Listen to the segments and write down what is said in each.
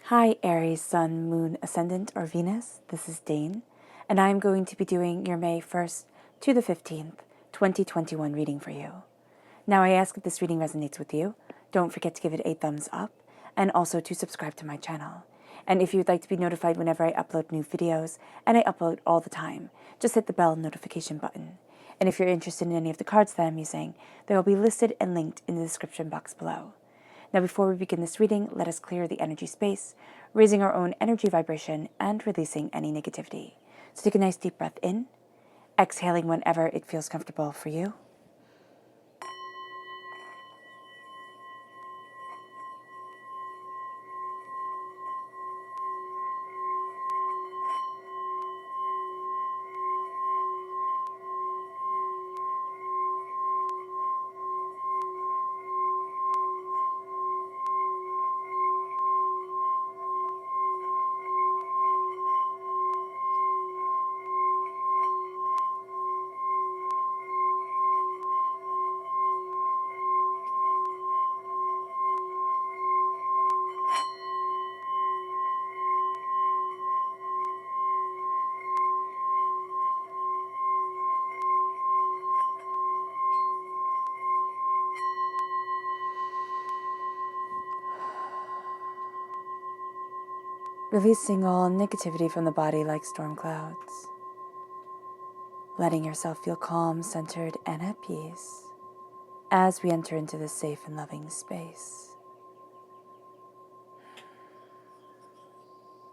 Hi Aries, Sun, Moon, Ascendant, or Venus. This is Dane, and I'm going to be doing your May 1st to the 15th, 2021 reading for you. Now I ask if this reading resonates with you, don't forget to give it a thumbs up, and also to subscribe to my channel. And if you'd like to be notified whenever I upload new videos, and I upload all the time, just hit the bell notification button. And if you're interested in any of the cards that I'm using, they will be listed and linked in the description box below. Now, before we begin this reading, let us clear the energy space, raising our own energy vibration and releasing any negativity. So take a nice deep breath in, exhaling whenever it feels comfortable for you. Releasing all negativity from the body like storm clouds. Letting yourself feel calm, centered, and at peace as we enter into this safe and loving space.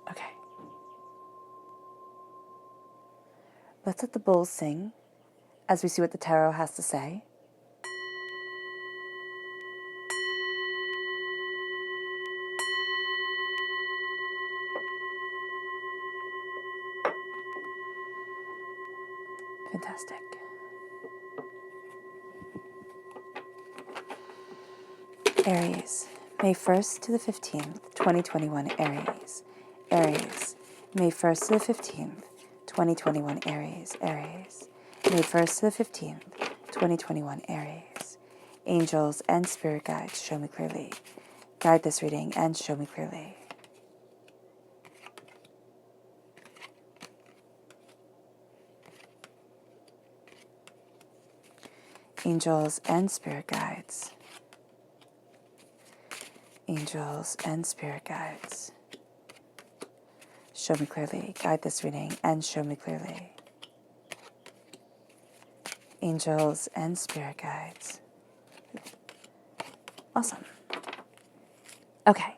Okay. Let's let the bowls sing as we see what the tarot has to say. Fantastic. Aries, May 1st to the 15th, 2021, Aries. Aries, May 1st to the 15th, 2021, Aries. Aries, May 1st to the 15th, 2021, Aries. Angels and spirit guides, show me clearly. Guide this reading and show me clearly. Angels and spirit guides. Angels and spirit guides, show me clearly. Guide this reading and show me clearly. Angels and spirit guides. Awesome. Okay.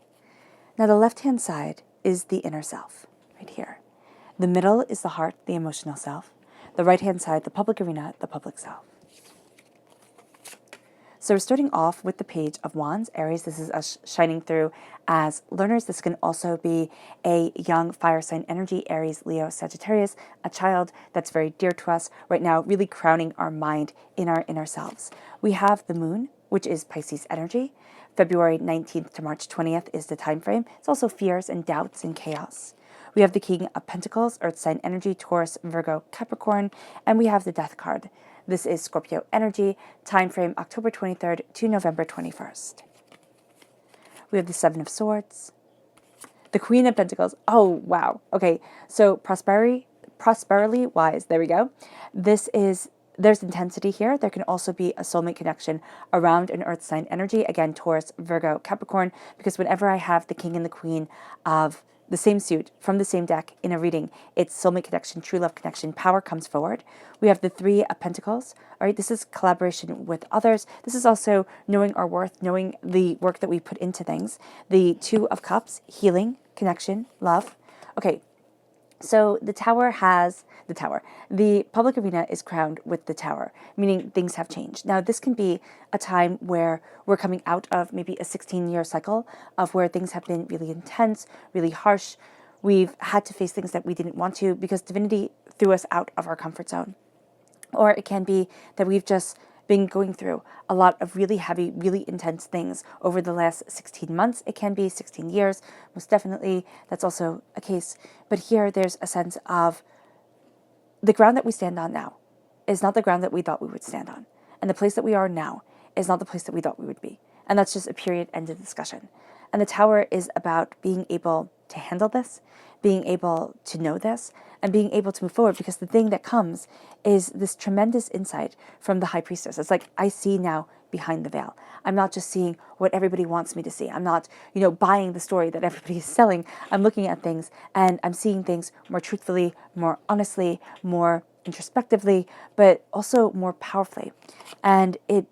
Now the left-hand side is the inner self, right here. The middle is the heart, the emotional self. The right-hand side, the public arena, the public self. So we're starting off with the Page of Wands. Aries, this is us shining through as learners. This can also be a young fire sign energy, Aries, Leo, Sagittarius, a child that's very dear to us right now, really crowning our mind in our inner selves. We have the moon, which is Pisces energy. February 19th to March 20th is the time frame. It's also fears and doubts and chaos. We have the King of Pentacles, Earth sign energy, Taurus, Virgo, Capricorn, and we have the Death card. This is Scorpio energy, time frame October 23rd to November 21st. We have the Seven of Swords, the Queen of Pentacles. Oh, wow. Okay, so prosperity-wise, there we go. There's intensity here. There can also be a soulmate connection around an earth sign energy. Again, Taurus, Virgo, Capricorn, because whenever I have the King and the Queen of the same suit from the same deck in a reading, it's soulmate connection, true love connection, power comes forward. We have the Three of Pentacles. All right, this is collaboration with others. This is also knowing our worth, knowing the work that we put into things. The Two of Cups, healing, connection, love. Okay, so the public arena is crowned with the Tower, meaning things have changed. Now, this can be a time where we're coming out of maybe a 16-year cycle of where things have been really intense, really harsh. We've had to face things that we didn't want to because divinity threw us out of our comfort zone. Or it can be that we've just been going through a lot of really heavy, really intense things over the last 16 months. It can be 16 years, most definitely. That's also a case. But here there's a sense of the ground that we stand on now is not the ground that we thought we would stand on. And the place that we are now is not the place that we thought we would be. And that's just a period, end of discussion. And the Tower is about being able to handle this, being able to know this, and being able to move forward, because the thing that comes is this tremendous insight from the High Priestess. It's like, I see now behind the veil. I'm not just seeing what everybody wants me to see. I'm not, buying the story that everybody is selling. I'm looking at things and I'm seeing things more truthfully, more honestly, more introspectively, but also more powerfully. And it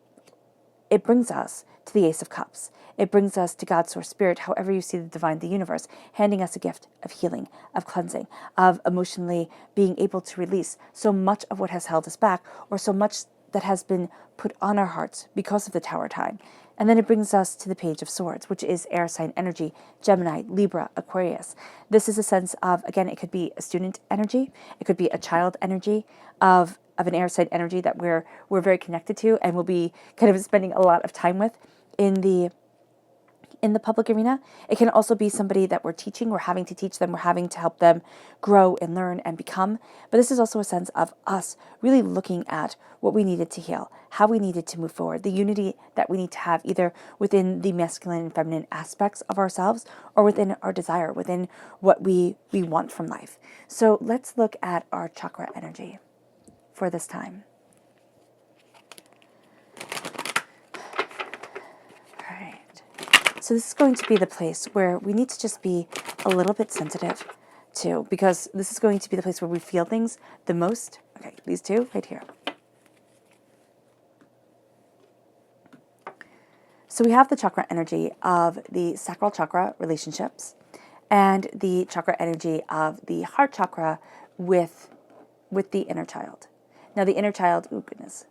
brings us to the Ace of Cups. It brings us to God's Source Spirit, however you see the divine, the universe, handing us a gift of healing, of cleansing, of emotionally being able to release so much of what has held us back, or so much that has been put on our hearts because of the Tower time. And then it brings us to the Page of Swords, which is air sign energy, Gemini, Libra, Aquarius. This is a sense of, again, it could be a student energy, it could be a child energy of an air sign energy that we're very connected to and will be kind of spending a lot of time with in the public arena. It can also be somebody that we're teaching, we're having to teach them, we're having to help them grow and learn and become. But this is also a sense of us really looking at what we needed to heal, how we needed to move forward, the unity that we need to have either within the masculine and feminine aspects of ourselves or within our desire, within what we want from life. So let's look at our chakra energy for this time. All right. So this is going to be the place where we need to just be a little bit sensitive to, because this is going to be the place where we feel things the most. Okay, these two right here. So we have the chakra energy of the sacral chakra relationships and the chakra energy of the heart chakra with the inner child. Now the inner child, oh goodness.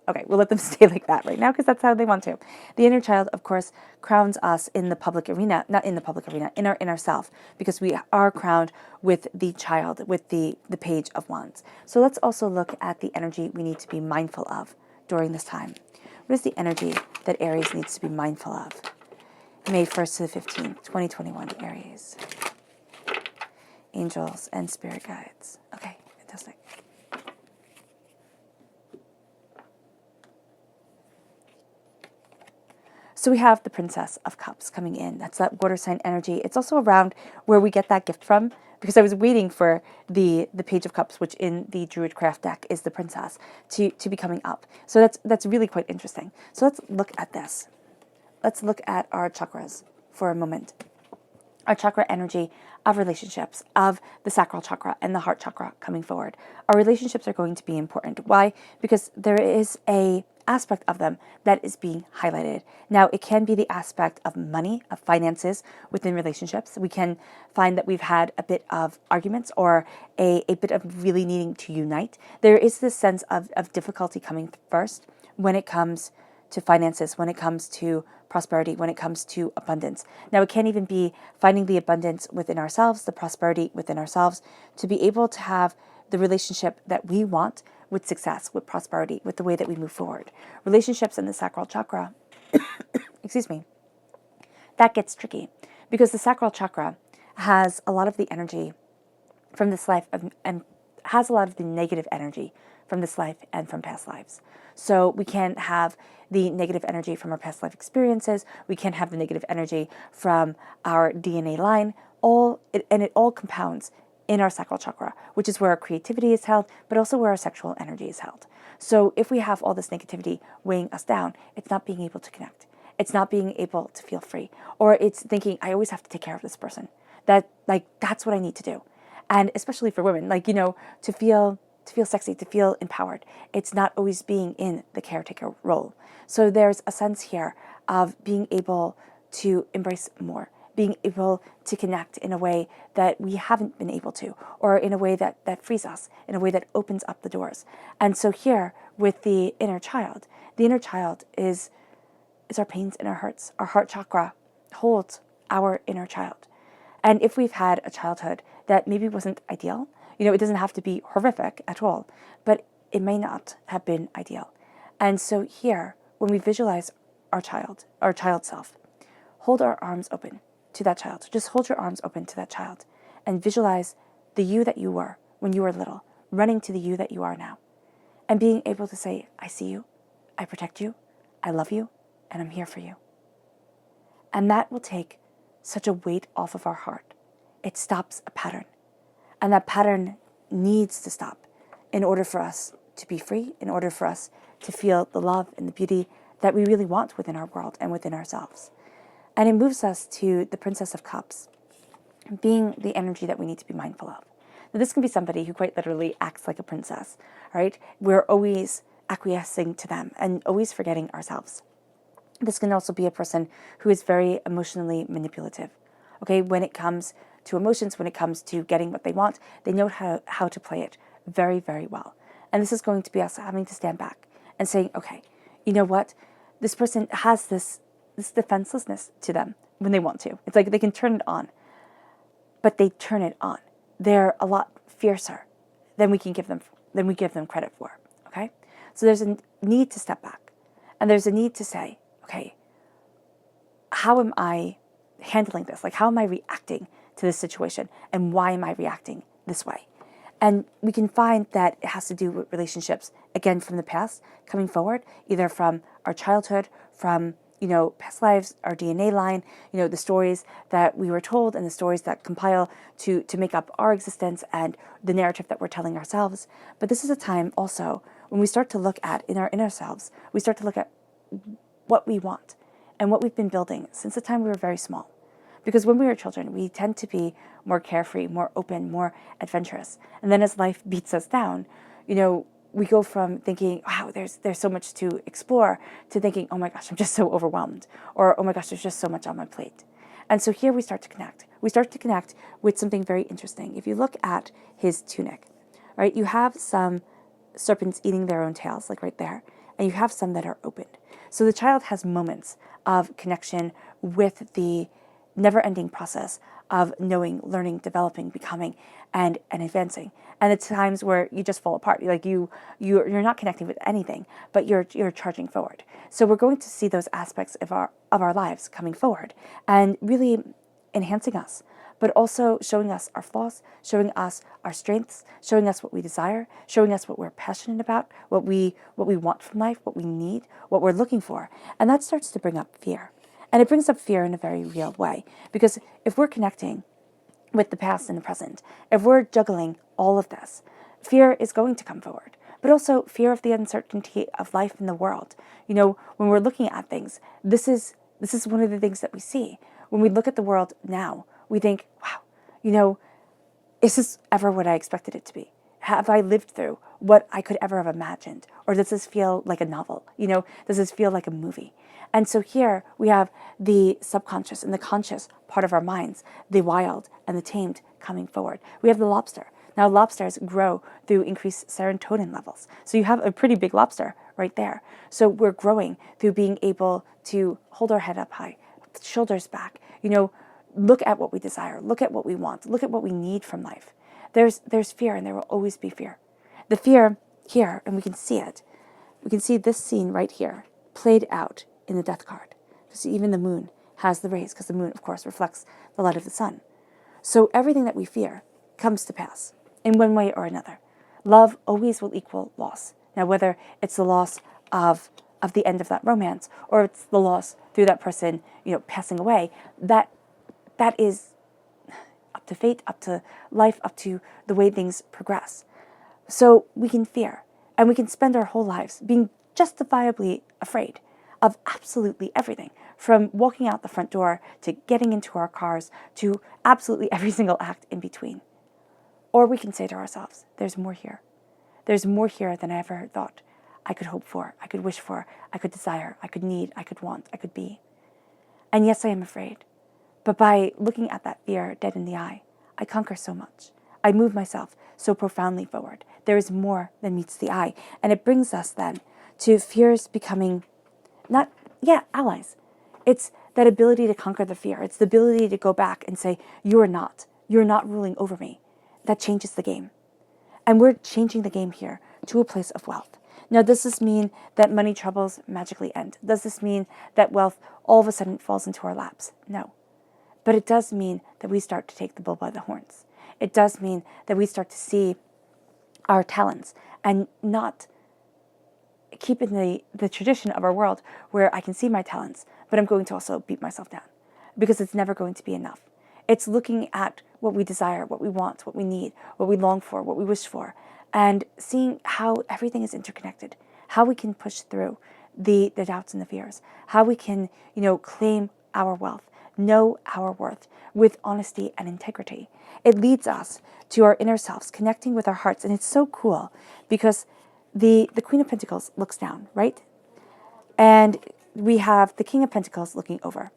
Okay, we'll let them stay like that right now because that's how they want to. The inner child, of course, crowns us in the public arena, not in the public arena, in our inner self, because we are crowned with the child, with the Page of Wands. So let's also look at the energy we need to be mindful of during this time. What is the energy that Aries needs to be mindful of? May 1st to the 15th, 2021, Aries. Angels and spirit guides. Okay, fantastic. So we have the Princess of Cups coming in. That's that water sign energy. It's also around where we get that gift from, because I was waiting for the Page of Cups, which in the Druidcraft deck is the Princess, to be coming up. So that's really quite interesting. So let's look at this. Let's look at our chakras for a moment. Our chakra energy of relationships, of the sacral chakra and the heart chakra coming forward. Our relationships are going to be important. Why? Because there is a aspect of them that is being highlighted. Now, it can be the aspect of money, of finances within relationships. We can find that we've had a bit of arguments or a bit of really needing to unite. There is this sense of difficulty coming first when it comes to finances, when it comes to prosperity, when it comes to abundance. Now, it can even be finding the abundance within ourselves, the prosperity within ourselves, to be able to have the relationship that we want with success, with prosperity, with the way that we move forward. Relationships in the sacral chakra, excuse me, that gets tricky because the sacral chakra has a lot of the energy from this life and has a lot of the negative energy from this life and from past lives. So we can have the negative energy from our past life experiences. We can have the negative energy from our DNA line. It all compounds in our sacral chakra, which is where our creativity is held, but also where our sexual energy is held. So if we have all this negativity weighing us down, it's not being able to connect. It's not being able to feel free. Or it's thinking, I always have to take care of this person. That's what I need to do. And especially for women, to feel sexy, to feel empowered. It's not always being in the caretaker role. So there's a sense here of being able to embrace more, being able to connect in a way that we haven't been able to, or in a way that frees us, in a way that opens up the doors. And so here with the inner child is our pains and our hurts. Our heart chakra holds our inner child. And if we've had a childhood that maybe wasn't ideal, it doesn't have to be horrific at all, but it may not have been ideal. And so here, when we visualize our child self, hold our arms open to that child. Just hold your arms open to that child and visualize the you that you were when you were little, running to the you that you are now. And being able to say, I see you, I protect you, I love you and I'm here for you. And that will take such a weight off of our heart. It stops a pattern. And that pattern needs to stop in order for us to be free, in order for us to feel the love and the beauty that we really want within our world and within ourselves. And it moves us to the Princess of Cups, being the energy that we need to be mindful of. Now, this can be somebody who quite literally acts like a princess, right? We're always acquiescing to them and always forgetting ourselves. This can also be a person who is very emotionally manipulative. Okay, when it comes to emotions, when it comes to getting what they want, they know how to play it very, very well. And this is going to be us having to stand back and saying, okay, you know what? This person has this defenselessness to them when they want to. It's like they can turn it on, but they turn it on. They're a lot fiercer than we give them credit for. Okay? So there's a need to step back. And there's a need to say, okay, how am I handling this? Like, how am I reacting to this situation? And why am I reacting this way? And we can find that it has to do with relationships, again, from the past, coming forward, either from our childhood, from, past lives, our DNA line, the stories that we were told and the stories that compile to make up our existence and the narrative that we're telling ourselves. But this is a time also when we start to look at, in our inner selves, we start to look at what we want and what we've been building since the time we were very small. Because when we were children, we tend to be more carefree, more open, more adventurous. And then as life beats us down, we go from thinking, wow, there's so much to explore, to thinking, oh my gosh, I'm just so overwhelmed. Or, oh my gosh, there's just so much on my plate. And so here we start to connect. We start to connect with something very interesting. If you look at his tunic, right, you have some serpents eating their own tails, like right there. And you have some that are opened. So the child has moments of connection with the never-ending process of knowing, learning, developing, becoming, and advancing. And it's times where you just fall apart. You're not connecting with anything, but you're charging forward. So we're going to see those aspects of our lives coming forward and really enhancing us, but also showing us our flaws, showing us our strengths, showing us what we desire, showing us what we're passionate about, what we want from life, what we need, what we're looking for. And that starts to bring up fear. And it brings up fear in a very real way. Because if we're connecting with the past and the present, if we're juggling all of this, fear is going to come forward. But also fear of the uncertainty of life in the world. When we're looking at things, this is one of the things that we see. When we look at the world now, we think, wow, is this ever what I expected it to be? Have I lived through what I could ever have imagined? Or does this feel like a novel? Does this feel like a movie? And so here we have the subconscious and the conscious part of our minds, the wild and the tamed coming forward. We have the lobster. Now lobsters grow through increased serotonin levels. So you have a pretty big lobster right there. So we're growing through being able to hold our head up high, shoulders back, look at what we desire, look at what we want, look at what we need from life. There's fear, and there will always be fear. The fear here, and we can see it. We can see this scene right here played out in the death card. Because even the moon has the rays, because the moon, of course, reflects the light of the sun. So everything that we fear comes to pass in one way or another. Love always will equal loss. Now, whether it's the loss of the end of that romance, or it's the loss through that person, passing away, that is up to fate, up to life, up to the way things progress. So we can fear, and we can spend our whole lives being justifiably afraid of absolutely everything, from walking out the front door to getting into our cars to absolutely every single act in between. Or we can say to ourselves, there's more here. There's more here than I ever thought I could hope for, I could wish for, I could desire, I could need, I could want, I could be. And yes, I am afraid. But by looking at that fear dead in the eye, I conquer so much. I move myself so profoundly forward. There is more than meets the eye. And it brings us then to fears becoming allies. It's that ability to conquer the fear. It's the ability to go back and say, you're not ruling over me. That changes the game. And we're changing the game here to a place of wealth. Now, does this mean that money troubles magically end? Does this mean that wealth all of a sudden falls into our laps? No. But it does mean that we start to take the bull by the horns. It does mean that we start to see our talents and not keep in the tradition of our world where I can see my talents, but I'm going to also beat myself down because it's never going to be enough. It's looking at what we desire, what we want, what we need, what we long for, what we wish for, and seeing how everything is interconnected, how we can push through the doubts and the fears, how we can, claim our wealth, know our worth with honesty and integrity. It leads us to our inner selves, connecting with our hearts. And it's so cool because the Queen of Pentacles looks down, right? And we have the King of Pentacles looking over.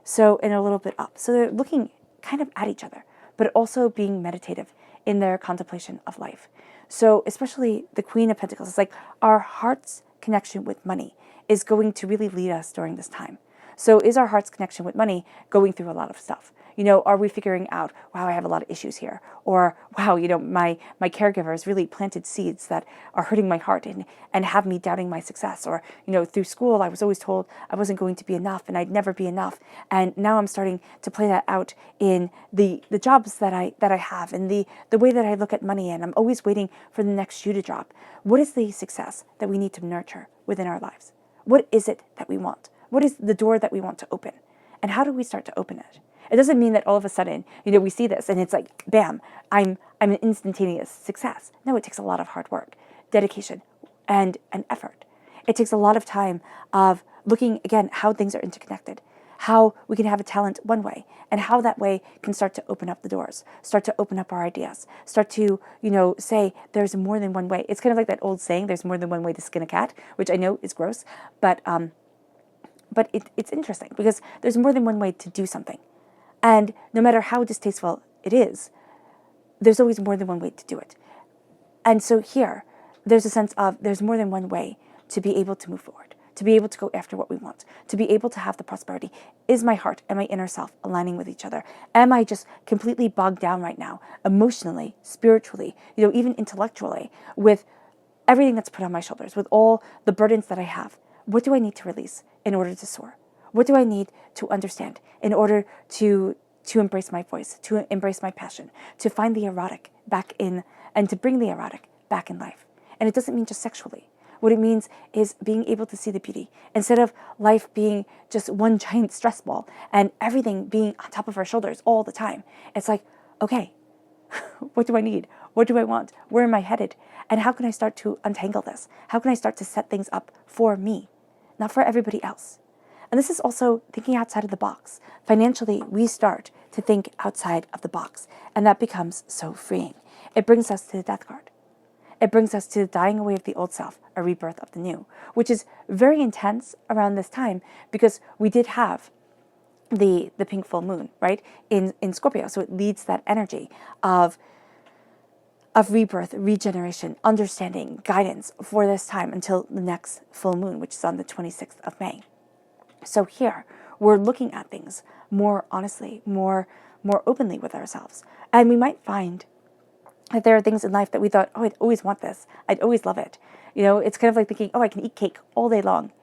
So, and a little bit up. So they're looking kind of at each other, but also being meditative in their contemplation of life. So especially the Queen of Pentacles, it's like our heart's connection with money is going to really lead us during this time. So is our heart's connection with money going through a lot of stuff? Are we figuring out, wow, I have a lot of issues here? Or, wow, my caregiver has really planted seeds that are hurting my heart and have me doubting my success. Or, through school, I was always told I wasn't going to be enough and I'd never be enough. And now I'm starting to play that out in the jobs that I have and the way that I look at money, and I'm always waiting for the next shoe to drop. What is the success that we need to nurture within our lives? What is it that we want? What is the door that we want to open? And how do we start to open it? It doesn't mean that all of a sudden, we see this and it's like, bam, I'm an instantaneous success. No, it takes a lot of hard work, dedication, and effort. It takes a lot of time of looking, again, how things are interconnected, how we can have a talent one way, and how that way can start to open up the doors, start to open up our ideas, start to, say there's more than one way. It's kind of like that old saying, there's more than one way to skin a cat, which I know is gross, but it's interesting because there's more than one way to do something. And no matter how distasteful it is, there's always more than one way to do it. And so here, there's a sense of there's more than one way to be able to move forward, to be able to go after what we want, to be able to have the prosperity. Is my heart and my inner self aligning with each other? Am I just completely bogged down right now, emotionally, spiritually, even intellectually, with everything that's put on my shoulders, with all the burdens that I have? What do I need to release in order to soar? What do I need to understand in order to embrace my voice, to embrace my passion, to find the erotic back in, and to bring the erotic back in life? And it doesn't mean just sexually. What it means is being able to see the beauty. Instead of life being just one giant stress ball and everything being on top of our shoulders all the time, it's like, okay, what do I need? What do I want? Where am I headed? And how can I start to untangle this? How can I start to set things up for me, not for everybody else? And this is also thinking outside of the box. Financially, we start to think outside of the box, and that becomes so freeing. It brings us to the death card. It brings us to the dying away of the old self, a rebirth of the new, which is very intense around this time because we did have the pink full moon, right, in Scorpio. So it leads that energy of rebirth, regeneration, understanding, guidance for this time until the next full moon, which is on the 26th of May. So here, we're looking at things more honestly, more openly with ourselves. And we might find that there are things in life that we thought, oh, I'd always want this. I'd always love it. It's kind of like thinking, oh, I can eat cake all day long,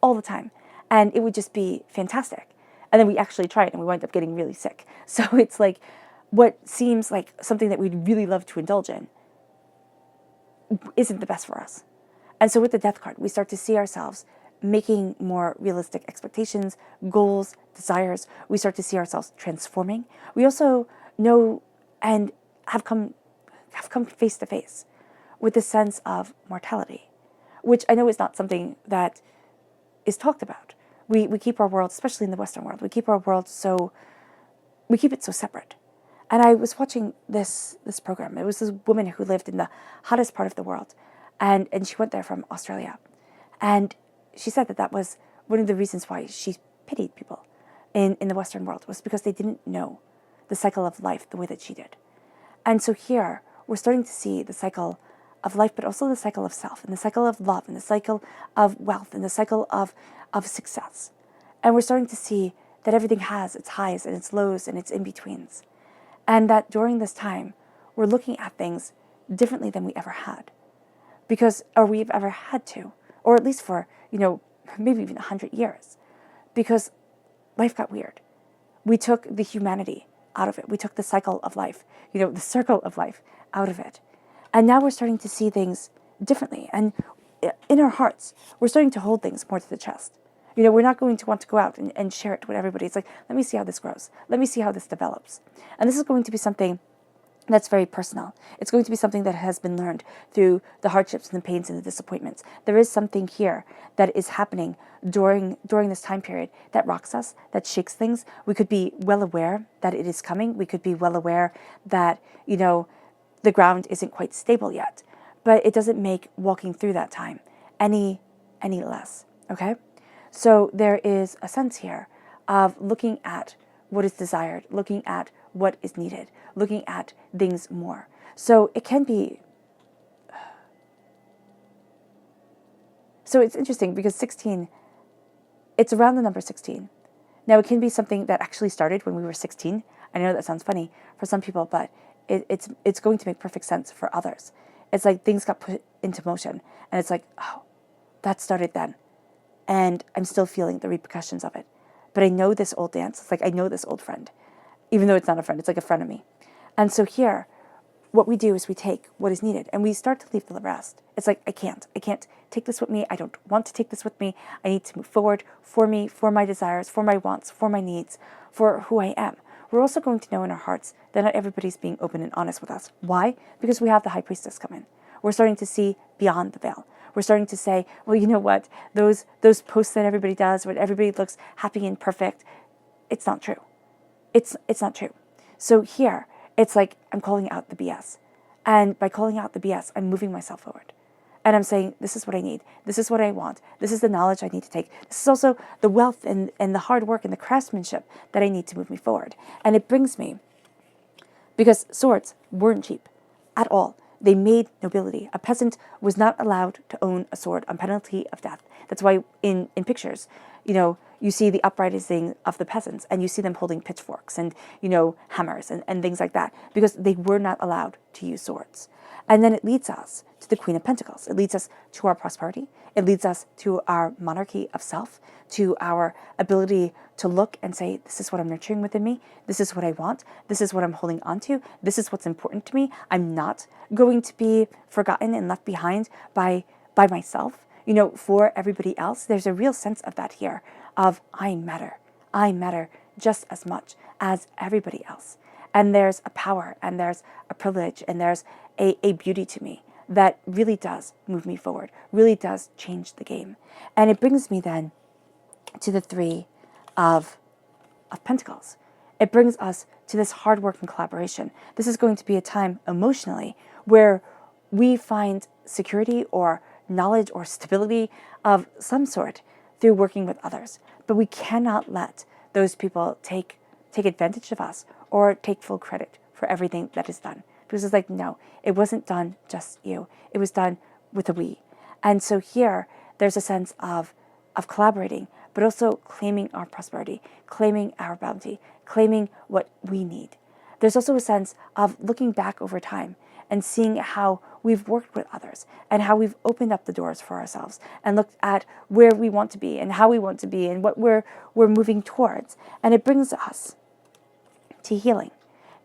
all the time. And it would just be fantastic. And then we actually try it and we wind up getting really sick. So it's like what seems like something that we'd really love to indulge in isn't the best for us. And so with the death card, we start to see ourselves making more realistic expectations, goals, desires. We start to see ourselves transforming. We also know and have come face to face with the sense of mortality, which I know is not something that is talked about. We keep our world, especially in the Western world, we keep it so separate. And I was watching this program. It was this woman who lived in the hottest part of the world, and she went there from Australia. And she said that was one of the reasons why she pitied people in the Western world, was because they didn't know the cycle of life the way that she did. And so here, we're starting to see the cycle of life, but also the cycle of self, and the cycle of love, and the cycle of wealth, and the cycle of success. And we're starting to see that everything has its highs and its lows and its in-betweens. And that during this time, we're looking at things differently than we ever had. Or we've ever had to, or at least for, maybe even 100 years. Because life got weird. We took the humanity out of it. We took the cycle of life, the circle of life out of it. And now we're starting to see things differently. And in our hearts, we're starting to hold things more to the chest. We're not going to want to go out and share it with everybody. It's like, let me see how this grows. Let me see how this develops. And this is going to be something that's very personal. It's going to be something that has been learned through the hardships and the pains and the disappointments. There is something here that is happening during this time period that rocks us, that shakes things. We could be well aware that it is coming. We could be well aware that, the ground isn't quite stable yet. But it doesn't make walking through that time any less, okay? So there is a sense here of looking at what is desired, looking at what is needed, looking at things more. So it can be... So it's interesting because 16, it's around the number 16. Now it can be something that actually started when we were 16. I know that sounds funny for some people, but it's going to make perfect sense for others. It's like things got put into motion and it's like, oh, that started then. And I'm still feeling the repercussions of it. But I know this old dance. It's like, I know this old friend. Even though it's not a friend, it's like a friend of me. And so here, what we do is we take what is needed and we start to leave the rest. It's like, I can't take this with me. I don't want to take this with me. I need to move forward for me, for my desires, for my wants, for my needs, for who I am. We're also going to know in our hearts that not everybody's being open and honest with us. Why? Because we have the high priestess come in. We're starting to see beyond the veil. We're starting to say, well, you know what? Those posts that everybody does, when everybody looks happy and perfect, it's not true. It's not true. So here, it's like I'm calling out the BS. And by calling out the BS, I'm moving myself forward. And I'm saying, this is what I need. This is what I want. This is the knowledge I need to take. This is also the wealth and the hard work and the craftsmanship that I need to move me forward. And it brings me, because swords weren't cheap at all. They made nobility. A peasant was not allowed to own a sword on penalty of death. That's why in pictures, you see the uprising of the peasants and you see them holding pitchforks and, hammers and things like that, because they were not allowed to use swords. And then it leads us to the Queen of Pentacles. It leads us to our prosperity. It leads us to our monarchy of self, to our ability to look and say, this is what I'm nurturing within me. This is what I want. This is what I'm holding on to. This is what's important to me. I'm not going to be forgotten and left behind by myself, for everybody else. There's a real sense of that here, of I matter. I matter just as much as everybody else. And there's a power and there's a privilege and there's a beauty to me that really does move me forward, really does change the game. And it brings me then to the Three of Pentacles. It brings us to this hard work and collaboration. This is going to be a time emotionally where we find security or knowledge or stability of some sort through working with others. But we cannot let those people take advantage of us or take full credit for everything that is done. Because it's like, no, it wasn't done just you. It was done with a we. And so here, there's a sense of collaborating, but also claiming our prosperity, claiming our bounty, claiming what we need. There's also a sense of looking back over time and seeing how we've worked with others and how we've opened up the doors for ourselves and looked at where we want to be and how we want to be and what we're moving towards. And it brings us to healing.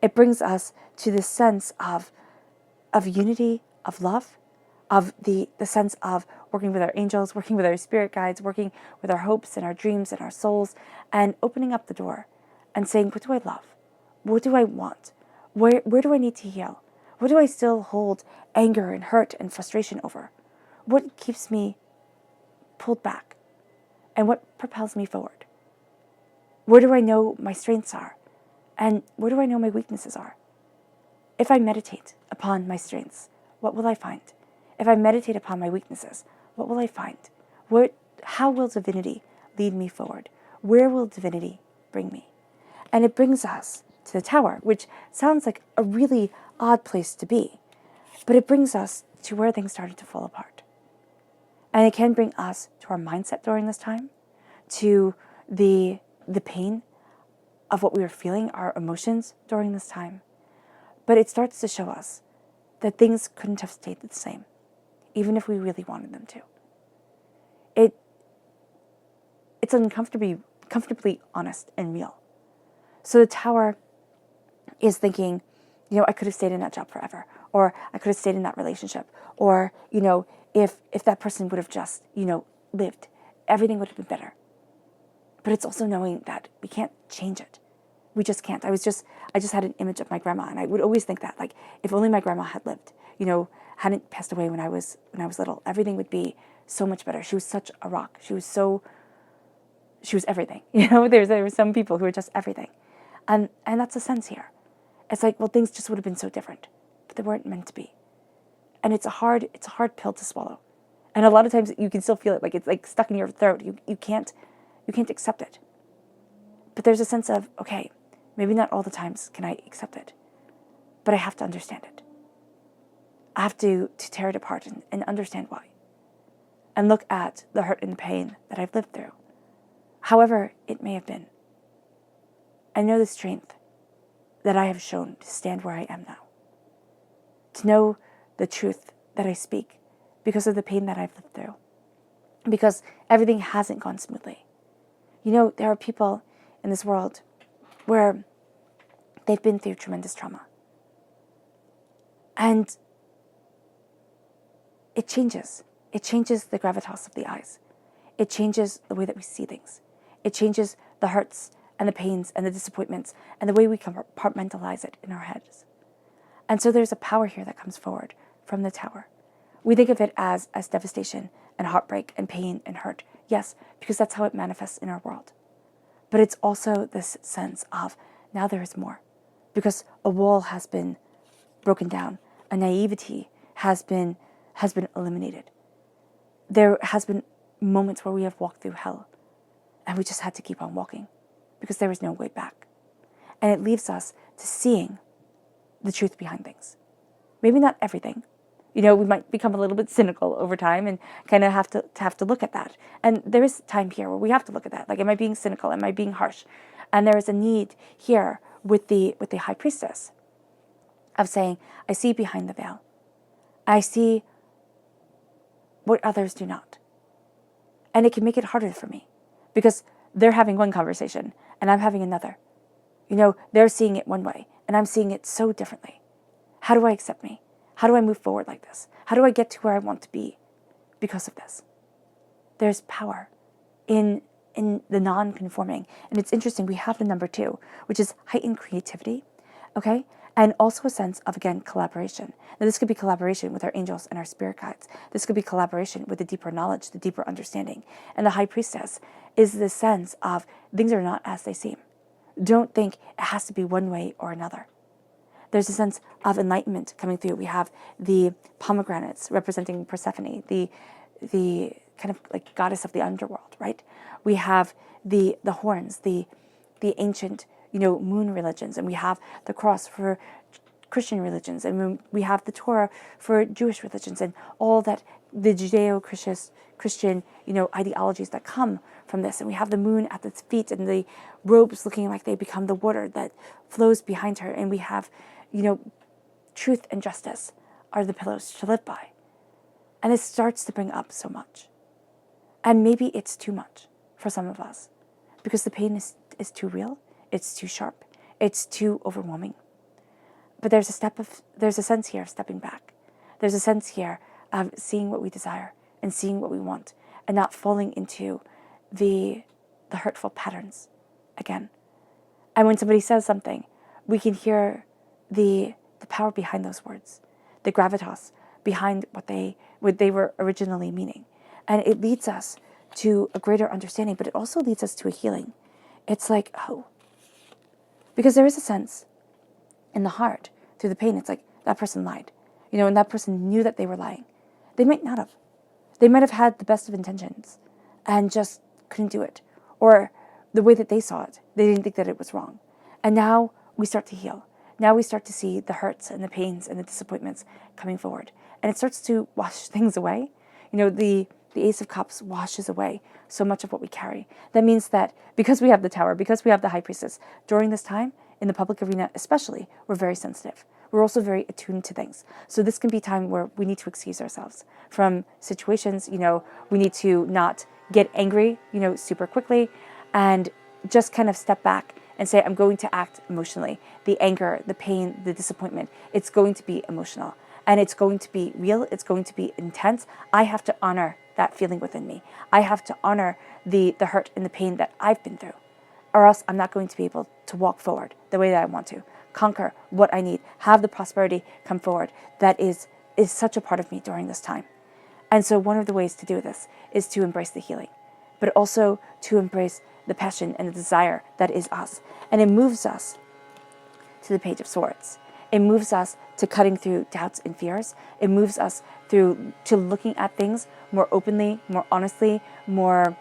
It brings us to this sense of unity, of love, of the sense of working with our angels, working with our spirit guides, working with our hopes and our dreams and our souls, and opening up the door and saying, what do I love? What do I want? Where do I need to heal? What do I still hold anger and hurt and frustration over? What keeps me pulled back? And what propels me forward? Where do I know my strengths are? And where do I know my weaknesses are? If I meditate upon my strengths, what will I find? If I meditate upon my weaknesses, what will I find? How will divinity lead me forward? Where will divinity bring me? And it brings us to the Tower, which sounds like a really odd place to be, but it brings us to where things started to fall apart. And it can bring us to our mindset during this time, to the pain of what we were feeling, our emotions during this time. But it starts to show us that things couldn't have stayed the same, even if we really wanted them to. It's comfortably honest and real. So the Tower is thinking, I could have stayed in that job forever, or I could have stayed in that relationship, or, if that person would have just, lived, everything would have been better. But it's also knowing that we can't change it. We just can't. I just had an image of my grandma, and I would always think that, like, if only my grandma had lived, hadn't passed away when I was little, everything would be so much better. She was such a rock. She was everything. There were some people who were just everything. And that's a sense here. It's like, well, things just would have been so different, but they weren't meant to be. And it's a hard pill to swallow. And a lot of times you can still feel it, like it's like stuck in your throat. You can't accept it. But there's a sense of, okay, maybe not all the times can I accept it, but I have to understand it. I have to tear it apart and understand why. And look at the hurt and the pain that I've lived through. However it may have been. I know the strength that I have shown to stand where I am now. To know the truth that I speak because of the pain that I've lived through. Because everything hasn't gone smoothly. There are people in this world where they've been through tremendous trauma. And it changes. It changes the gravitas of the eyes. It changes the way that we see things. It changes the hurts and the pains and the disappointments and the way we compartmentalize it in our heads. And so there's a power here that comes forward from the Tower. We think of it as devastation and heartbreak and pain and hurt. Yes, because that's how it manifests in our world. But it's also this sense of now there is more. Because a wall has been broken down. A naivety has been eliminated. There has been moments where we have walked through hell and we just had to keep on walking because there was no way back. And it leaves us to seeing the truth behind things. Maybe not everything. We might become a little bit cynical over time and kind of have to look at that. And there is time here where we have to look at that. Like, am I being cynical? Am I being harsh? And there is a need here with the High Priestess of saying, I see behind the veil. I see what others do not. And it can make it harder for me because they're having one conversation and I'm having another. They're seeing it one way and I'm seeing it so differently. How do I accept me? How do I move forward like this? How do I get to where I want to be because of this? There's power in the non-conforming. And it's interesting, we have the number 2, which is heightened creativity, okay? And also a sense of, again, collaboration. Now, this could be collaboration with our angels and our spirit guides. This could be collaboration with the deeper knowledge, the deeper understanding. And the High Priestess is the sense of things are not as they seem. Don't think it has to be one way or another. There's a sense of enlightenment coming through. We have the pomegranates representing Persephone, the kind of like goddess of the underworld, right? We have the horns, the ancient, moon religions, and we have the cross for Christian religions, and we have the Torah for Jewish religions, and all that the Judeo-Christian, ideologies that come from this. And we have the moon at its feet, and the robes looking like they become the water that flows behind her. And we have, truth and justice are the pillars to live by. And it starts to bring up so much. And maybe it's too much for some of us because the pain is too real, it's too sharp, it's too overwhelming. But there's a sense here of stepping back. There's a sense here of seeing what we desire and seeing what we want and not falling into the hurtful patterns again. And when somebody says something, we can hear the power behind those words, the gravitas behind what they were originally meaning. And it leads us to a greater understanding, but it also leads us to a healing. It's like, oh, because there is a sense in the heart through the pain. It's like that person lied, and that person knew that they were lying. They might not have. They might have had the best of intentions and just couldn't do it. Or the way that they saw it, they didn't think that it was wrong. And now we start to heal. Now we start to see the hurts and the pains and the disappointments coming forward. And it starts to wash things away. The Ace of Cups washes away so much of what we carry. That means that because we have the Tower, because we have the High Priestess, during this time, in the public arena especially, we're very sensitive. We're also very attuned to things. So this can be time where we need to excuse ourselves from situations. We need to not get angry, super quickly, and just kind of step back and say, I'm going to act emotionally. The anger, the pain, the disappointment, it's going to be emotional. and it's going to be real, it's going to be intense. I have to honor that feeling within me. I have to honor the hurt and the pain that I've been through, or else I'm not going to be able to walk forward the way that I want to, conquer what I need, have the prosperity come forward that is such a part of me during this time. And so one of the ways to do this is to embrace the healing, but also to embrace the passion and the desire that is us. And it moves us to the Page of Swords. It moves us to cutting through doubts and fears. It moves us through to looking at things more openly, more honestly, more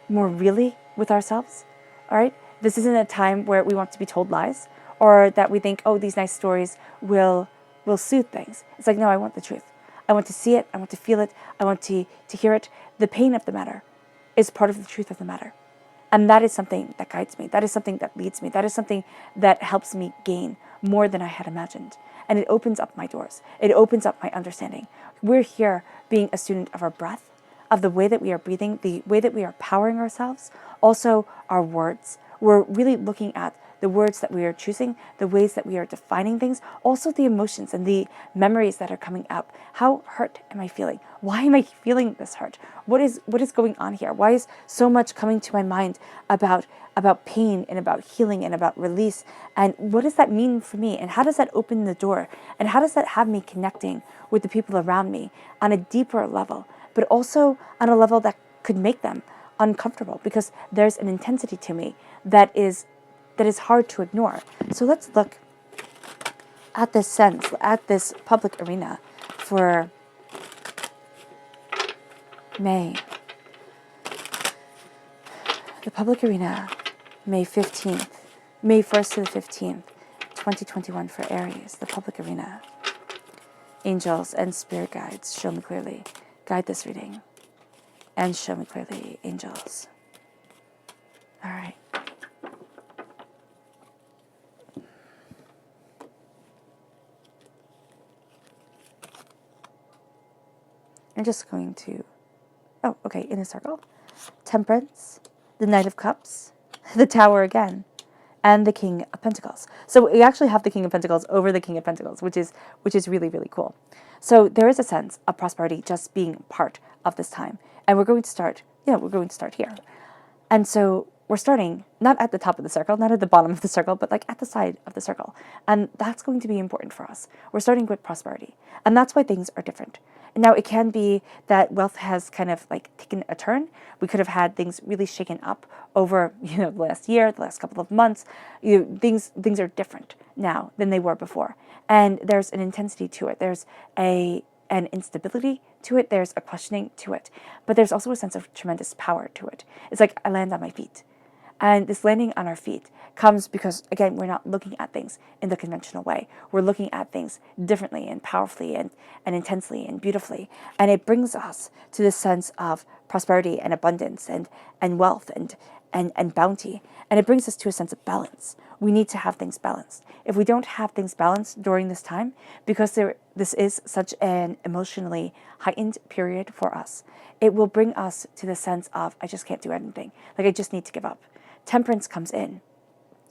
really with ourselves. All right? This isn't a time where we want to be told lies, or that we think, oh, these nice stories will soothe things. It's like, no, I want the truth. I want to see it. I want to feel it. I want to hear it. The pain of the matter is part of the truth of the matter. And that is something that guides me. That is something that leads me. That is something that helps me gain more than I had imagined. And it opens up my doors. It opens up my understanding. We're here being a student of our breath, of the way that we are breathing, the way that we are powering ourselves, also our words. We're really looking at the words that we are choosing, the ways that we are defining things, also the emotions and the memories that are coming up. How hurt am I feeling? Why am I feeling this hurt? What is going on here? Why is so much coming to my mind about pain and about healing and about release? And what does that mean for me? And how does that open the door? And how does that have me connecting with the people around me on a deeper level, but also on a level that could make them uncomfortable, because there's an intensity to me that is hard to ignore. So let's look at this sense, at this public arena for May. The public arena, May 15th, May 1st to the 15th, 2021 for Aries, the public arena. Angels and spirit guides, show me clearly. Guide this reading. And show me clearly, angels. All right. I'm just going to, in a circle. Temperance, the Knight of Cups, the Tower again, and the King of Pentacles. So we actually have the King of Pentacles over the King of Pentacles, which is really, really cool. So there is a sense of prosperity just being part of this time. And we're going to start here. And so we're starting not at the top of the circle, not at the bottom of the circle, but like at the side of the circle. And that's going to be important for us. We're starting with prosperity. And that's why things are different. Now, it can be that wealth has kind of like taken a turn. We could have had things really shaken up over, the last year, the last couple of months. Things are different now than they were before. And there's an intensity to it. There's an instability to it. There's a questioning to it. But there's also a sense of tremendous power to it. It's like I land on my feet. And this landing on our feet comes because, again, we're not looking at things in the conventional way. We're looking at things differently and powerfully and intensely and beautifully. And it brings us to this sense of prosperity and abundance and wealth and bounty. And it brings us to a sense of balance. We need to have things balanced. If we don't have things balanced during this time, because this is such an emotionally heightened period for us, it will bring us to the sense of, I just can't do anything. Like, I just need to give up. Temperance comes in.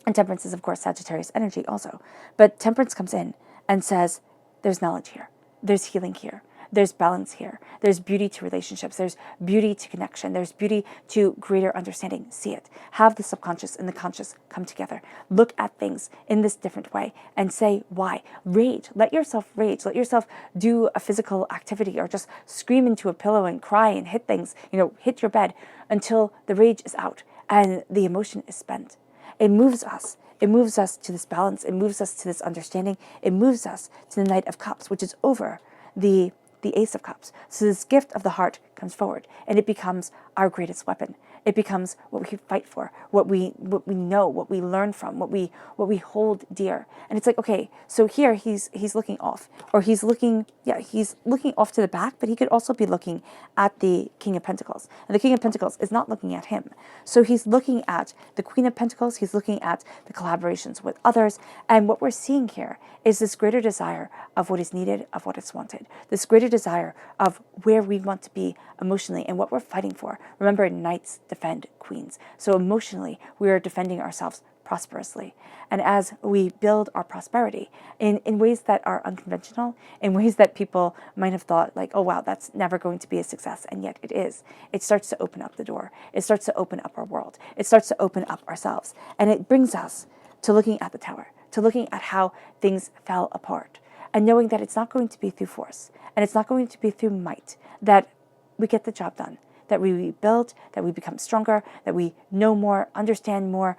And temperance is, of course, Sagittarius energy also. But temperance comes in and says, there's knowledge here. There's healing here. There's balance here. There's beauty to relationships. There's beauty to connection. There's beauty to greater understanding. See it. Have the subconscious and the conscious come together. Look at things in this different way and say why. Rage. Let yourself rage. Let yourself do a physical activity, or just scream into a pillow and cry and hit things, hit your bed until the rage is out and the emotion is spent. It moves us. It moves us to this balance. It moves us to this understanding. It moves us to the Knight of Cups, which is over the Ace of Cups. So this gift of the heart comes forward, and it becomes our greatest weapon. It becomes what we fight for, what we know, what we learn from, what we hold dear. And it's like, okay, so here he's looking off, or he's looking off to the back, but he could also be looking at the King of Pentacles. And the King of Pentacles is not looking at him. So he's looking at the Queen of Pentacles, he's looking at the collaborations with others. And what we're seeing here is this greater desire of what is needed, of what is wanted. This greater desire of where we want to be emotionally and what we're fighting for. Remember, knights defend queens. So emotionally, we are defending ourselves prosperously. And as we build our prosperity in ways that are unconventional, in ways that people might have thought like, oh wow, that's never going to be a success, and yet it is. It starts to open up the door. It starts to open up our world. It starts to open up ourselves. And it brings us to looking at the tower, to looking at how things fell apart, and knowing that it's not going to be through force, and it's not going to be through might, that we get the job done, that we rebuild, that we become stronger, that we know more, understand more,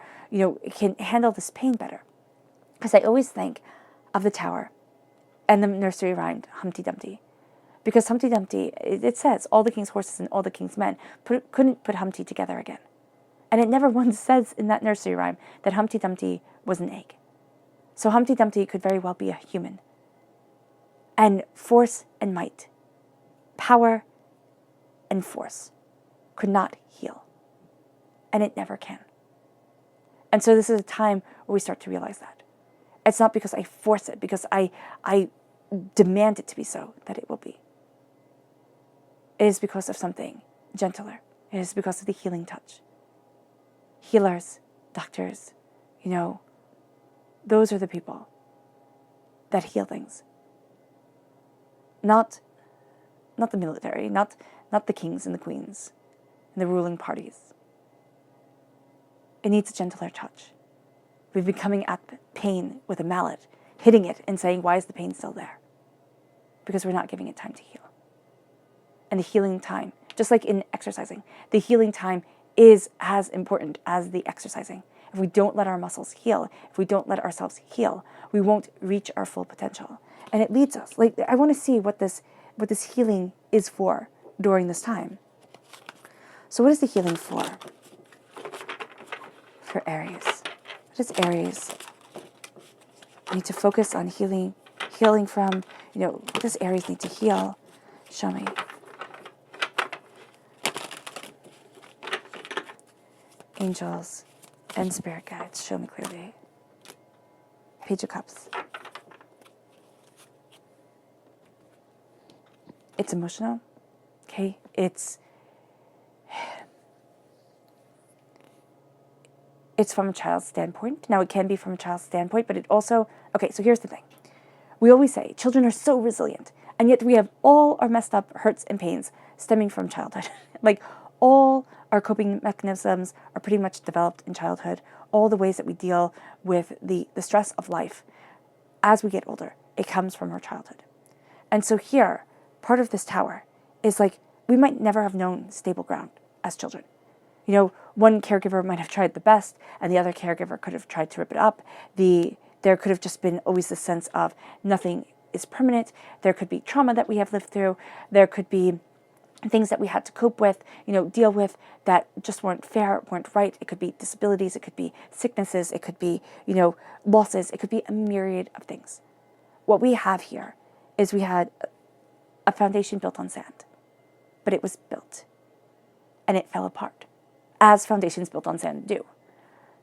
can handle this pain better. Because I always think of the tower and the nursery rhyme Humpty Dumpty. Because Humpty Dumpty, it says, all the king's horses and all the king's men couldn't put Humpty together again. And it never once says in that nursery rhyme that Humpty Dumpty was an egg. So Humpty Dumpty could very well be a human. And force and might, power and force could not heal. And it never can. And so this is a time where we start to realize that. It's not because I force it, because I demand it to be so, that it will be. It is because of something gentler. It is because of the healing touch. Healers, doctors, those are the people that heal things. Not the military, not the kings and the queens and the ruling parties. It needs a gentler touch. We've been coming at the pain with a mallet, hitting it and saying, why is the pain still there? Because we're not giving it time to heal. And the healing time, just like in exercising, the healing time is as important as the exercising. If we don't let our muscles heal, if we don't let ourselves heal, we won't reach our full potential. And it leads us. Like, I want to see what this healing is for during this time. So what is the healing for Aries? What does Aries need to focus on healing from? What does Aries need to heal? Show me. Angels and spirit guides, show me clearly. Page of Cups. It's emotional, okay? It's from a child's standpoint. Now, it can be from a child's standpoint, but it also, okay, so here's the thing. We always say children are so resilient, and yet we have all our messed up hurts and pains stemming from childhood. Like, all our coping mechanisms are pretty much developed in childhood. All the ways that we deal with the stress of life as we get older, it comes from our childhood. And so here, part of this tower is like, we might never have known stable ground as children. One caregiver might have tried the best, and the other caregiver could have tried to rip it up. There could have just been always this sense of nothing is permanent. There could be trauma that we have lived through. There could be things that we had to cope with, deal with, that just weren't fair, weren't right. It could be disabilities, it could be sicknesses, it could be, losses, it could be a myriad of things. What we have here is we had a foundation built on sand, but it was built and it fell apart, as foundations built on sand do.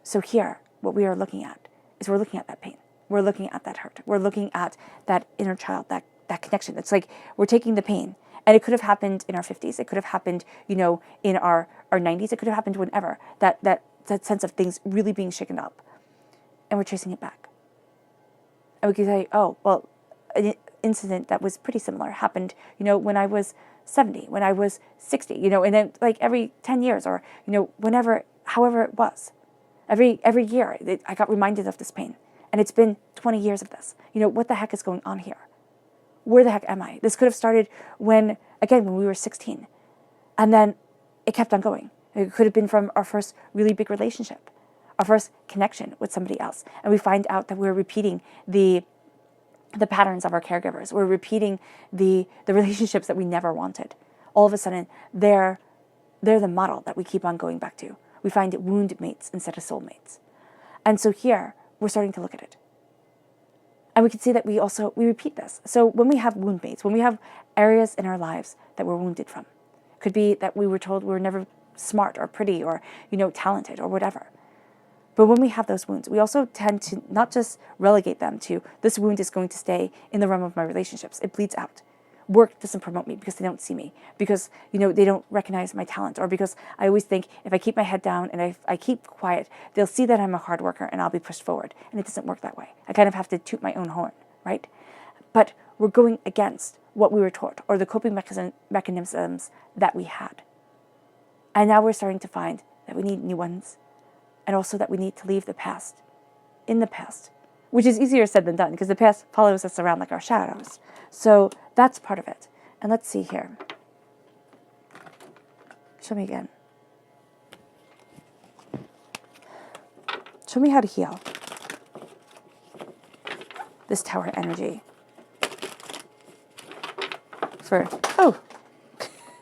So here, what we are looking at is we're looking at that pain. We're looking at that hurt. We're looking at that inner child, that connection. It's like we're taking the pain. And it could have happened in our 50s. It could have happened, in our 90s. It could have happened whenever. That sense of things really being shaken up. And we're tracing it back. And we could say, oh, well, an incident that was pretty similar happened, when I was 70, when I was 60, and then like every 10 years or, whenever, however it was. Every year, I got reminded of this pain. And it's been 20 years of this. What the heck is going on here? Where the heck am I? This could have started when we were 16. And then it kept on going. It could have been from our first really big relationship, our first connection with somebody else. And we find out that we're repeating the patterns of our caregivers. We're repeating the relationships that we never wanted. All of a sudden, they're the model that we keep on going back to. We find wound mates instead of soul mates. And so here, we're starting to look at it. And we can see that we repeat this. So when we have wound mates, when we have areas in our lives that we're wounded from, it could be that we were told we were never smart or pretty or, talented or whatever. But when we have those wounds, we also tend to not just relegate them to this wound is going to stay in the realm of my relationships. It bleeds out. work doesn't promote me because they don't see me, because, they don't recognize my talent, or because I always think if I keep my head down and if I keep quiet, they'll see that I'm a hard worker and I'll be pushed forward. And it doesn't work that way. I kind of have to toot my own horn, right? But we're going against what we were taught, or the coping mechanisms that we had. And now we're starting to find that we need new ones, and also that we need to leave the past in the past, which is easier said than done because the past follows us around like our shadows. So that's part of it. And let's see here. Show me again. Show me how to heal this Tower energy.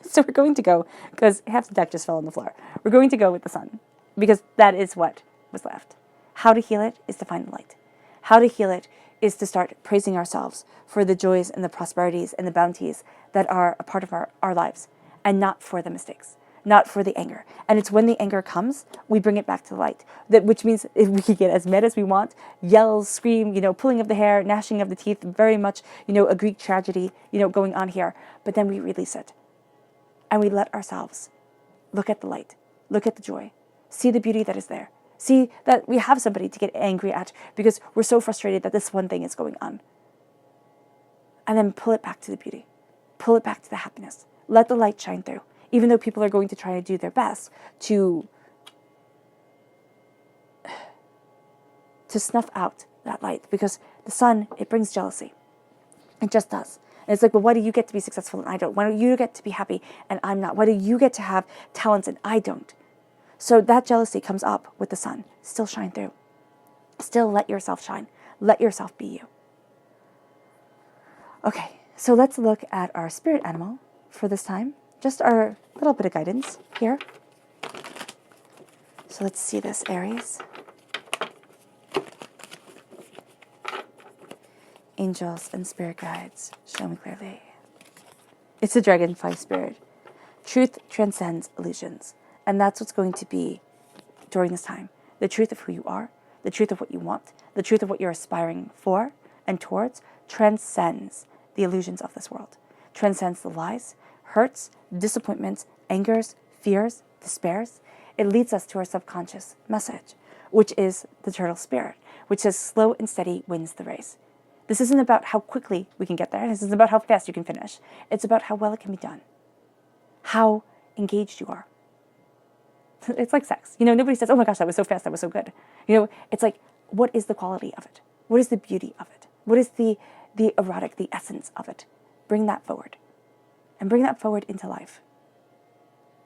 So we're going to go, because half the deck just fell on the floor. We're going to go with the Sun, because that is what was left. How to heal it is to find the light. How to heal it is to start praising ourselves for the joys and the prosperities and the bounties that are a part of our lives, and not for the mistakes, not for the anger. And it's when the anger comes, we bring it back to the light. Which means if we can get as mad as we want, yells, scream, pulling of the hair, gnashing of the teeth, very much, a Greek tragedy, going on here. But then we release it. And we let ourselves look at the light, look at the joy, see the beauty that is there. See that we have somebody to get angry at because we're so frustrated that this one thing is going on. And then pull it back to the beauty. Pull it back to the happiness. Let the light shine through. Even though people are going to try to do their best to snuff out that light. Because the Sun, it brings jealousy. It just does. And it's like, well, why do you get to be successful and I don't? Why don't you get to be happy and I'm not? Why do you get to have talents and I don't? So that jealousy comes up with the Sun. Still shine through. Still let yourself shine. Let yourself be you. Okay, so let's look at our spirit animal for this time. Just our little bit of guidance here. So let's see this, Aries. Angels and spirit guides, show me clearly. It's a dragonfly spirit. Truth transcends illusions. And that's what's going to be during this time. The truth of who you are, the truth of what you want, the truth of what you're aspiring for and towards transcends the illusions of this world. Transcends the lies, hurts, disappointments, angers, fears, despairs. It leads us to our subconscious message, which is the turtle spirit, which says slow and steady wins the race. This isn't about how quickly we can get there. This isn't about how fast you can finish. It's about how well it can be done. How engaged you are. It's like sex. Nobody says, oh my gosh, that was so fast, that was so good. It's like, what is the quality of it? What is the beauty of it? What is the erotic, the essence of it? Bring that forward. And bring that forward into life.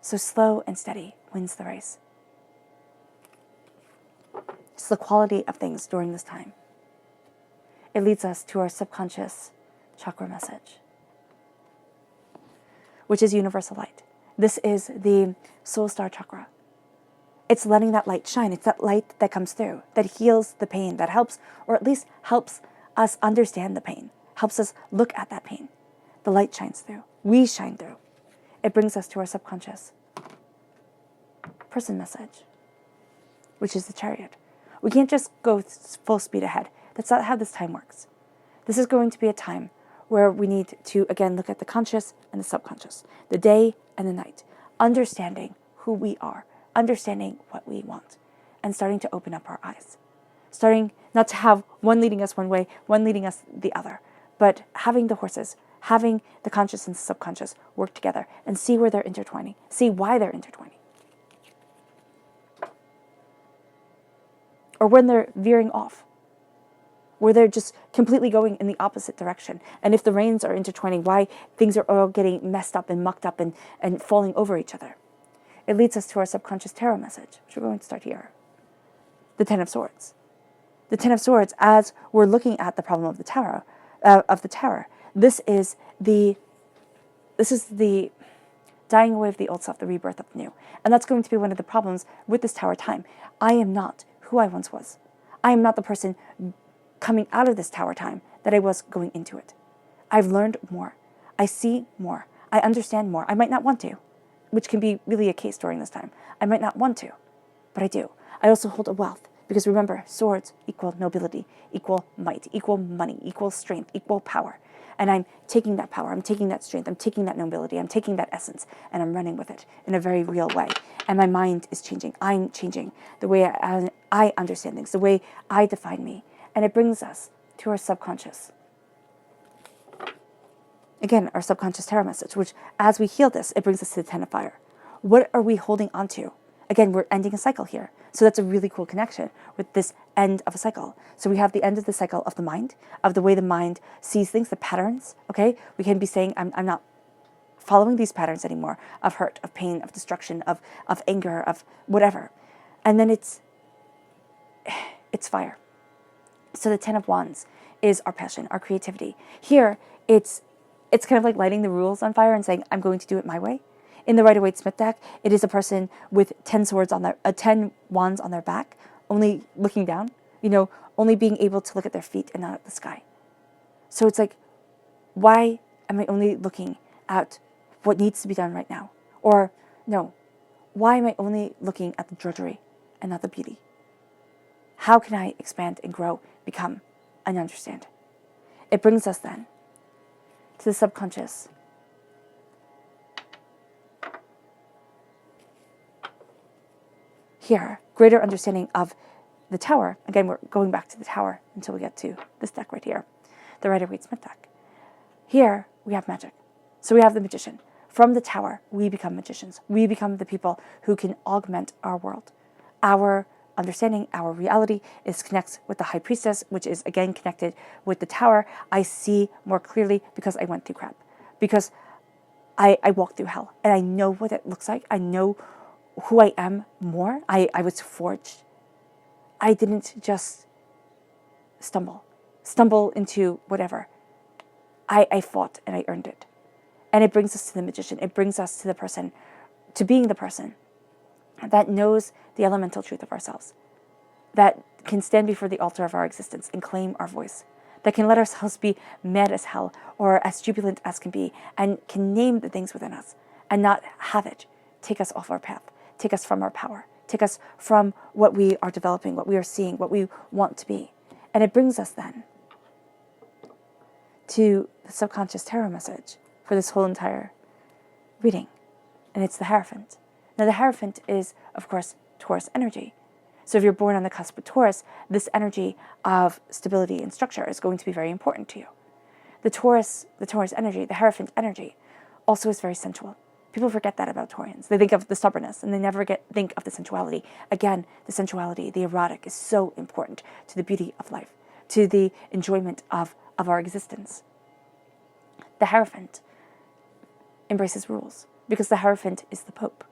So slow and steady wins the race. It's the quality of things during this time. It leads us to our subconscious chakra message, which is universal light. This is the soul star chakra. It's letting that light shine. It's that light that comes through, that heals the pain, that helps, or at least helps us understand the pain, helps us look at that pain. The light shines through. We shine through. It brings us to our subconscious person message, which is the chariot. We can't just go full speed ahead. That's not how this time works. This is going to be a time where we need to, again, look at the conscious and the subconscious, the day and the night, understanding who we are, understanding what we want, and starting to open up our eyes. Starting not to have one leading us one way, one leading us the other, but having the horses, having the conscious and the subconscious work together and see where they're intertwining, see why they're intertwining. Or when they're veering off, where they're just completely going in the opposite direction. And if the reins are intertwining, why things are all getting messed up and mucked up and falling over each other. It leads us to our subconscious tarot message, which we're going to start here. The Ten of Swords. The Ten of Swords, as we're looking at the problem of the tower, this is the dying away of the old self, the rebirth of the new. And that's going to be one of the problems with this tower time. I am not who I once was. I am not the person coming out of this tower time that I was going into it. I've learned more. I see more. I understand more. I might not want to, which can be really a case during this time. I might not want to, but I do. I also hold a wealth, because remember, swords equal nobility, equal might, equal money, equal strength, equal power. And I'm taking that power, I'm taking that strength, I'm taking that nobility, I'm taking that essence, and I'm running with it in a very real way. And my mind is changing. I'm changing the way I understand things, the way I define me. And it brings us to our subconscious. Again, our subconscious tarot message, which as we heal this, it brings us to the 10 of fire. What are we holding on to? Again, we're ending a cycle here. So that's a really cool connection with this end of a cycle. So we have the end of the cycle of the mind, of the way the mind sees things, the patterns, okay? We can be saying, I'm not following these patterns anymore of hurt, of pain, of destruction, of anger, of whatever. And then it's fire. So the 10 of Wands is our passion, our creativity. Here, it's kind of like lighting the rules on fire and saying, I'm going to do it my way. In the Rider-Waite-Smith deck, it is a person with 10 wands on their back, only looking down, only being able to look at their feet and not at the sky. So it's like, why am I only looking at what needs to be done right now? Or no, why am I only looking at the drudgery and not the beauty? How can I expand and grow, become, and understand? It brings us then to the subconscious. Here, greater understanding of the tower. Again, we're going back to the tower until we get to this deck right here, the Rider-Waite-Smith deck. Here, we have magic. So we have the magician. From the tower, we become magicians. We become the people who can augment our world. Our understanding, our reality connects with the high priestess, which is again connected with the tower. I see more clearly because I went through crap. Because I walked through hell. And I know what it looks like. I know who I am more. I was forged. I didn't just stumble into whatever. I fought and I earned it. And it brings us to the magician. It brings us to the person, to being the person that knows the elemental truth of ourselves, that can stand before the altar of our existence and claim our voice, that can let ourselves be mad as hell or as jubilant as can be, and can name the things within us and not have it take us off our path, take us from our power, take us from what we are developing, what we are seeing, what we want to be. And it brings us then to the subconscious tarot message for this whole entire reading. And it's the Hierophant. Now the Hierophant is, of course, Taurus energy. So if you're born on the cusp of Taurus, this energy of stability and structure is going to be very important to you. The Taurus energy, the Hierophant energy, also is very sensual. People forget that about Taurians. They think of the stubbornness and they never think of the sensuality. Again, the sensuality, the erotic is so important to the beauty of life, to the enjoyment of our existence. The Hierophant embraces rules because the Hierophant is the Pope.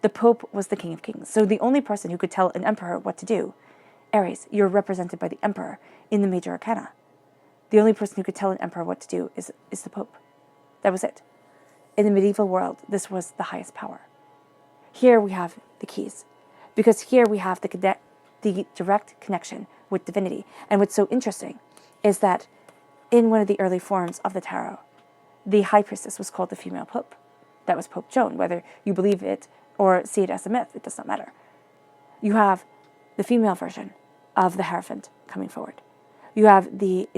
The Pope was the King of Kings. So the only person who could tell an emperor what to do, Aries, you're represented by the emperor in the major arcana. The only person who could tell an emperor what to do is the Pope. That was it. In the medieval world, this was the highest power. Here we have the keys, because here we have the direct connection with divinity. And what's so interesting is that in one of the early forms of the tarot, the high priestess was called the female pope. That was Pope Joan. Whether you believe it or see it as a myth, it does not matter. You have the female version of the Hierophant coming forward. You have the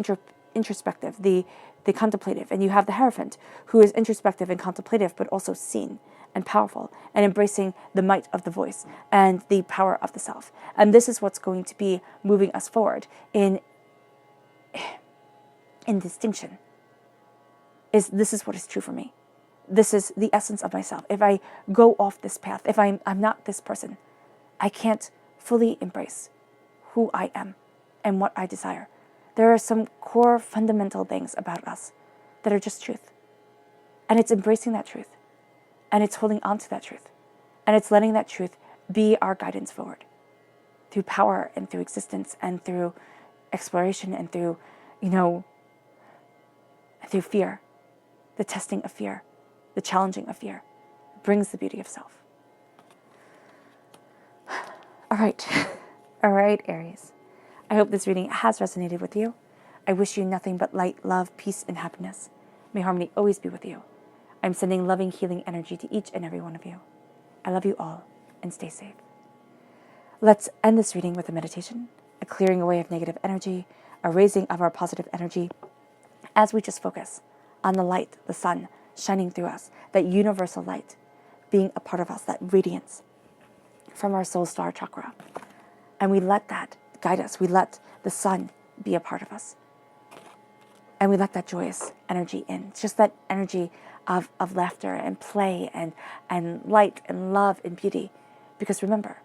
introspective, the contemplative, and you have the Hierophant, who is introspective and contemplative, but also seen and powerful, and embracing the might of the voice and the power of the self. And this is what's going to be moving us forward in distinction. This is what is true for me. This is the essence of myself. If I go off this path, if I'm not this person, I can't fully embrace who I am and what I desire. There are some core fundamental things about us that are just truth. And it's embracing that truth. And it's holding on to that truth. And it's letting that truth be our guidance forward. Through power and through existence and through exploration and through, through fear. The testing of fear. The challenging of fear. Brings the beauty of self. All right. All right, Aries. I hope this reading has resonated with you. I wish you nothing but light, love, peace, and happiness. May harmony always be with you. I'm sending loving, healing energy to each and every one of you. I love you all, and stay safe. Let's end this reading with a meditation, a clearing away of negative energy, a raising of our positive energy, as we just focus on the light, the sun shining through us, that universal light being a part of us, that radiance from our soul star chakra. And we let that guide us. We let the sun be a part of us. And we let that joyous energy in. It's just that energy of laughter and play and light and love and beauty. Because remember,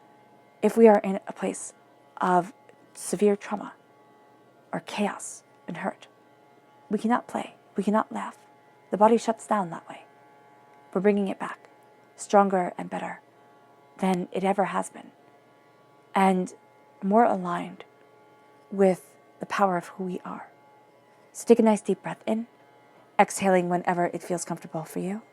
if we are in a place of severe trauma or chaos and hurt, we cannot play. We cannot laugh. The body shuts down that way. We're bringing it back, stronger and better than it ever has been, and more aligned with the power of who we are. So take a nice deep breath in, exhaling whenever it feels comfortable for you.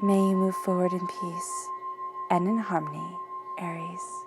May you move forward in peace and in harmony, Aries.